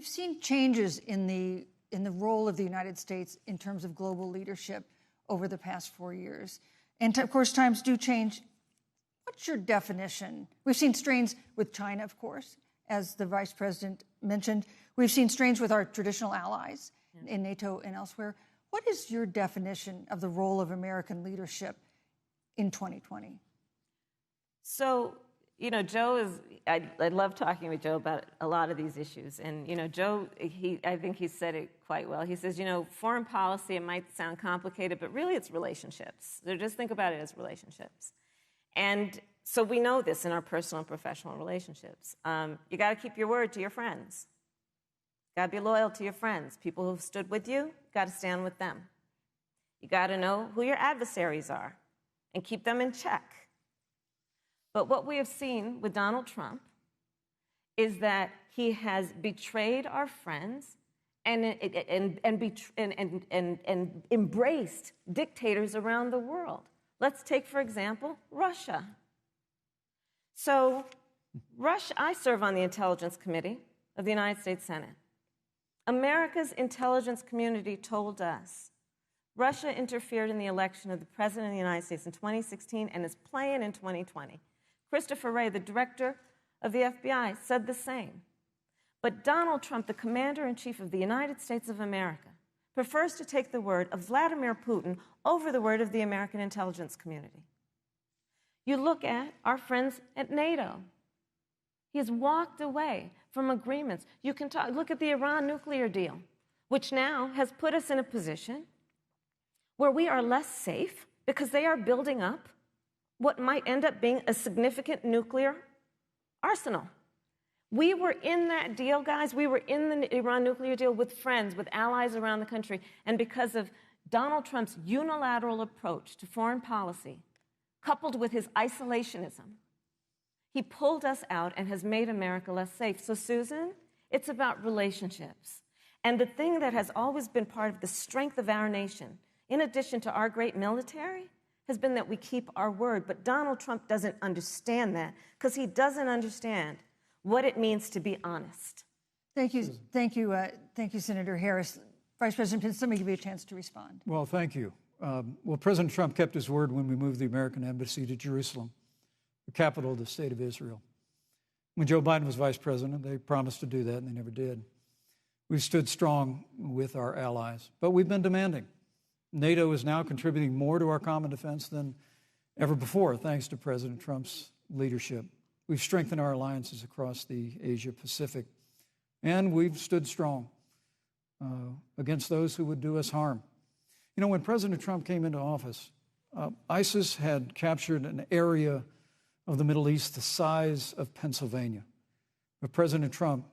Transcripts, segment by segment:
we've seen changes in the role of the United States in terms of global leadership over the past 4 years. And of course, times do change. What's your definition? We've seen strains with China, of course, as the Vice President mentioned. We've seen strains with our traditional allies in NATO and elsewhere. What is your definition of the role of American leadership in 2020? So, you know, I love talking with Joe about a lot of these issues. And, you know, Joe, I think he said it quite well. He says, you know, foreign policy, it might sound complicated, but really it's relationships. So just think about it as relationships. And so we know this in our personal and professional relationships. You got to keep your word to your friends. Got to be loyal to your friends. People who've stood with you, got to stand with them. You got to know who your adversaries are and keep them in check. But what we have seen with Donald Trump is that he has betrayed our friends and embraced dictators around the world. Let's take, for example, Russia. So, I serve on the Intelligence Committee of the United States Senate. America's intelligence community told us Russia interfered in the election of the President of the United States in 2016 and is playing in 2020. Christopher Wray, the director of the FBI, said the same. But Donald Trump, the commander-in-chief of the United States of America, prefers to take the word of Vladimir Putin over the word of the American intelligence community. You look at our friends at NATO. He has walked away from agreements. You can look at the Iran nuclear deal, which now has put us in a position where we are less safe because they are building up what might end up being a significant nuclear arsenal. We were in that deal, guys. We were in the Iran nuclear deal with friends, with allies around the country. And because of Donald Trump's unilateral approach to foreign policy, coupled with his isolationism, he pulled us out and has made America less safe. So, Susan, it's about relationships. And the thing that has always been part of the strength of our nation, in addition to our great military, has been that we keep our word. But Donald Trump doesn't understand that because he doesn't understand what it means to be honest. Thank you, Senator Harris. Vice President Pence, let me give you a chance to respond. Well, thank you. Well, President Trump kept his word when we moved the American embassy to Jerusalem, the capital of the state of Israel. When Joe Biden was vice president, they promised to do that, and they never did. We've stood strong with our allies, but we've been demanding. NATO is now contributing more to our common defense than ever before, thanks to President Trump's leadership. We've strengthened our alliances across the Asia-Pacific, and we've stood strong against those who would do us harm. You know, when President Trump came into office, ISIS had captured an area of the Middle East the size of Pennsylvania. But President Trump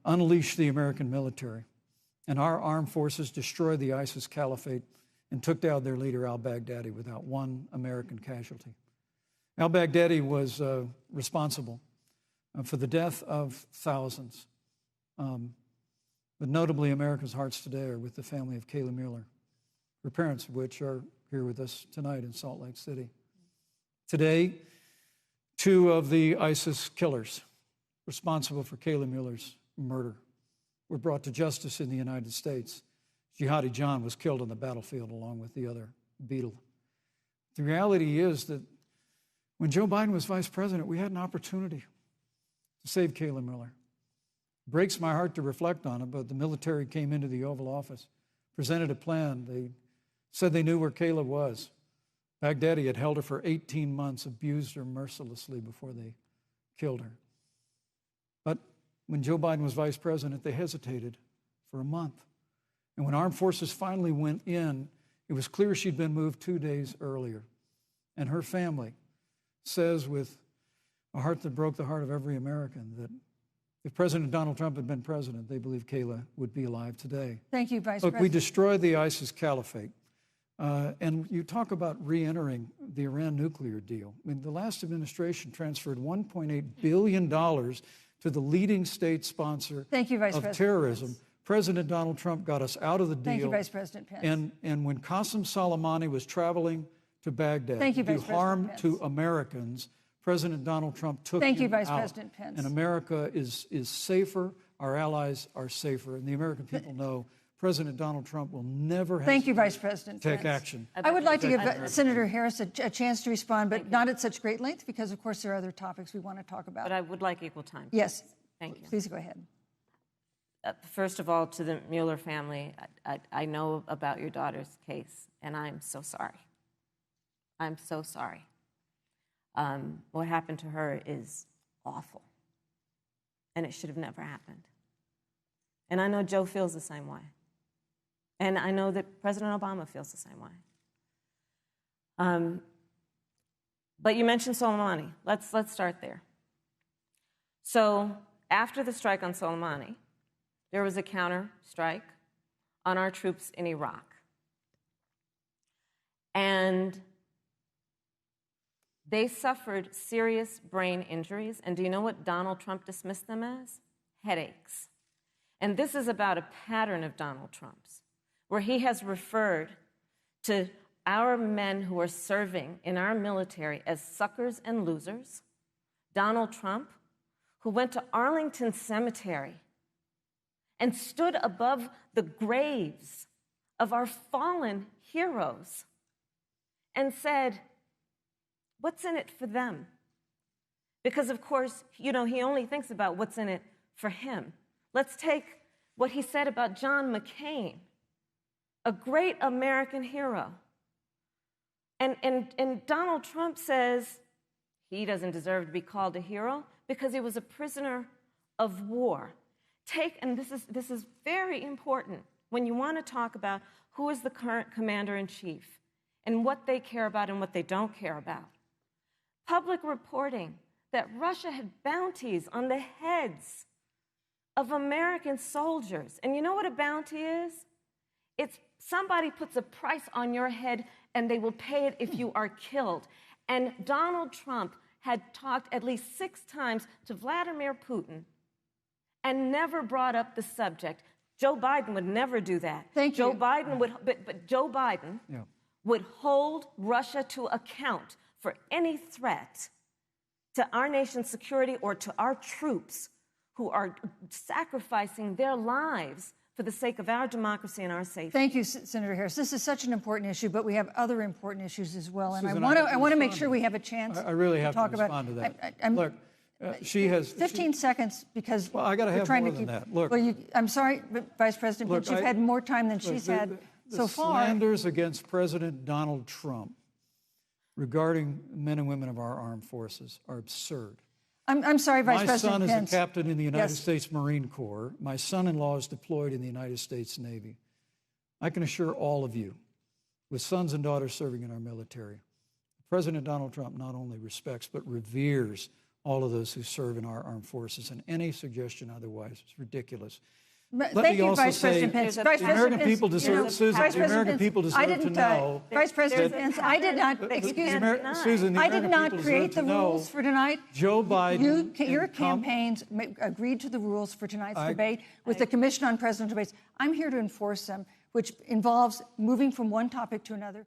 unleashed the American military, and our armed forces destroyed the ISIS caliphate and took down their leader, al-Baghdadi, without one American casualty. Al-Baghdadi was responsible for the death of thousands. But notably, America's hearts today are with the family of Kayla Mueller, her parents of which are here with us tonight in Salt Lake City. Today, 2 of the ISIS killers responsible for Kayla Mueller's murder were brought to justice in the United States. Jihadi John was killed on the battlefield along with the other beetle. The reality is that when Joe Biden was vice president, we had an opportunity to save Kayla Mueller. It breaks my heart to reflect on it, but the military came into the Oval Office, presented a plan. They said they knew where Kayla was. Baghdadi had held her for 18 months, abused her mercilessly before they killed her. But when Joe Biden was vice president, they hesitated for a month. And when armed forces finally went in, it was clear she'd been moved 2 days earlier. And her family says with a heart that broke the heart of every American that if President Donald Trump had been president, they believe Kayla would be alive today. Thank you, Vice Look, President. we destroyed the ISIS caliphate. And you talk about re-entering the Iran nuclear deal. I mean, the last administration transferred $1.8 billion to the leading state sponsor of terrorism. President Donald Trump got us out of the deal. Thank you, Vice President Pence. And when Qasem Soleimani was traveling to Baghdad to do harm to Americans, President Donald Trump took him out. Vice President Pence. And America is safer. our allies are safer, and the American people know President Donald Trump will never Thank you, Vice President take Pence. action. I would like to give Senator Harris a chance to respond, but not at such great length, because, of course, there are other topics we want to talk about. But I would like equal time. Yes. Thank you. Please go ahead. First of all, to the Mueller family, I know about your daughter's case, and I'm so sorry. I'm so sorry. What happened to her is awful, and it should have never happened. And I know Joe feels the same way. And I know that President Obama feels the same way. But you mentioned Soleimani. Let's start there. So after the strike on Soleimani, there was a counter strike on our troops in Iraq. And they suffered serious brain injuries. And do you know what Donald Trump dismissed them as? Headaches. And this is about a pattern of Donald Trump's, where he has referred to our men who are serving in our military as suckers and losers. Donald Trump, who went to Arlington Cemetery and stood above the graves of our fallen heroes and said, what's in it for them? Because, of course, he only thinks about what's in it for him. Let's take what he said about John McCain, a great American hero. And Donald Trump says he doesn't deserve to be called a hero because he was a prisoner of war. And this is very important when you want to talk about who is the current commander-in-chief and what they care about and what they don't care about. Public reporting that Russia had bounties on the heads of American soldiers. And you know what a bounty is? It's somebody puts a price on your head and they will pay it if you are killed. And Donald Trump had talked at least 6 times to Vladimir Putin and never brought up the subject. Joe Biden would never do that. Thank you. Joe Biden would, but Joe Biden would hold Russia to account for any threat to our nation's security or to our troops who are sacrificing their lives for the sake of our democracy and our safety. Thank you, Senator Harris. This is such an important issue, but we have other important issues as well. And Susan, I want to make sure we have a chance I really have to talk to respond about to that. I'm, Look, she has 15 seconds because well, I got to have trying more to than keep, that. Look, well, I'm sorry, but Vice President Pence, you've had more time than she's had so far. The slanders against President Donald Trump regarding men and women of our armed forces are absurd. I'm sorry, Vice President Pence. My son is a captain in the United States Marine Corps. My son-in-law is deployed in the United States Navy. I can assure all of you, with sons and daughters serving in our military, President Donald Trump not only respects but reveres all of those who serve in our armed forces, and any suggestion otherwise is ridiculous. Thank you, Vice President Pence. The American people deserve, Susan, the American people deserve to know. Vice President Pence, I did not, excuse me, Susan, I did not create the rules for tonight. Joe Biden. Your campaigns agreed to the rules for tonight's debate with the Commission on Presidential Debates. I'm here to enforce them, which involves moving from one topic to another.